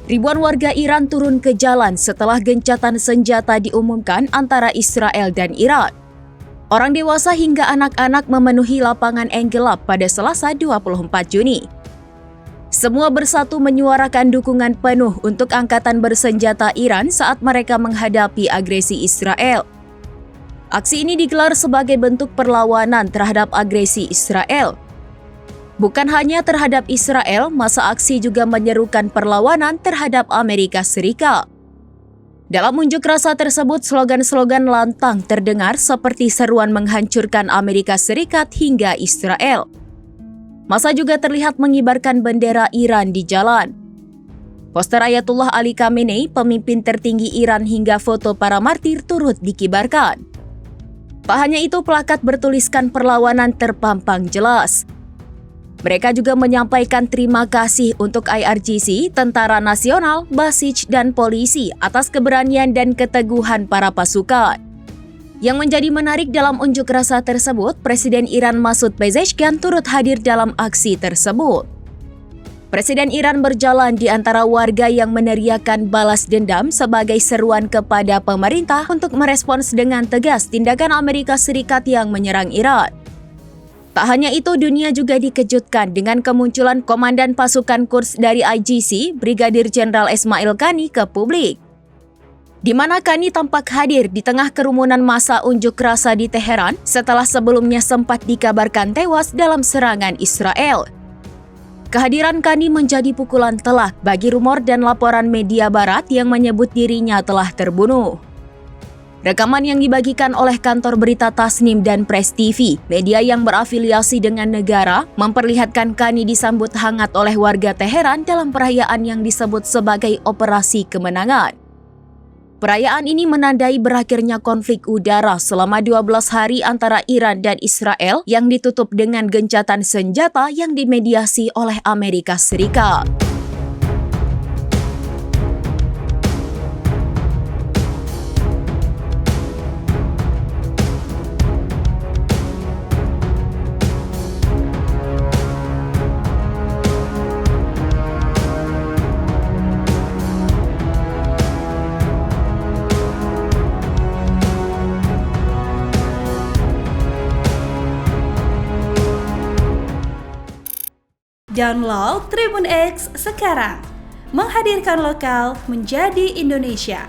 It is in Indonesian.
Ribuan warga Iran turun ke jalan setelah gencatan senjata diumumkan antara Israel dan Iran. Orang dewasa hingga anak-anak memenuhi lapangan Enggelab pada Selasa 24 Juni. Semua bersatu menyuarakan dukungan penuh untuk angkatan bersenjata Iran saat mereka menghadapi agresi Israel. Aksi ini digelar sebagai bentuk perlawanan terhadap agresi Israel. Bukan hanya terhadap Israel, masa aksi juga menyerukan perlawanan terhadap Amerika Serikat. Dalam unjuk rasa tersebut, slogan-slogan lantang terdengar seperti seruan menghancurkan Amerika Serikat hingga Israel. Massa juga terlihat mengibarkan bendera Iran di jalan. Poster Ayatullah Ali Khamenei, pemimpin tertinggi Iran, hingga foto para martir turut dikibarkan. Tak hanya itu, plakat bertuliskan perlawanan terpampang jelas. Mereka juga menyampaikan terima kasih untuk IRGC, Tentara Nasional, Basij, dan polisi atas keberanian dan keteguhan para pasukan. Yang menjadi menarik dalam unjuk rasa tersebut, Presiden Iran Masoud Pezeshkian turut hadir dalam aksi tersebut. Presiden Iran berjalan di antara warga yang meneriakan balas dendam sebagai seruan kepada pemerintah untuk merespons dengan tegas tindakan Amerika Serikat yang menyerang Iran. Tak hanya itu, dunia juga dikejutkan dengan kemunculan Komandan Pasukan Quds dari IGC, Brigadir Jenderal Ismail Qani, ke publik. Di mana Qani tampak hadir di tengah kerumunan massa unjuk rasa di Teheran setelah sebelumnya sempat dikabarkan tewas dalam serangan Israel. Kehadiran Qani menjadi pukulan telak bagi rumor dan laporan media barat yang menyebut dirinya telah terbunuh. Rekaman yang dibagikan oleh kantor berita Tasnim dan Press TV, media yang berafiliasi dengan negara, memperlihatkan Qani disambut hangat oleh warga Teheran dalam perayaan yang disebut sebagai Operasi Kemenangan. Perayaan ini menandai berakhirnya konflik udara selama 12 hari antara Iran dan Israel yang ditutup dengan gencatan senjata yang dimediasi oleh Amerika Serikat. Download Tribun X sekarang, menghadirkan lokal menjadi Indonesia.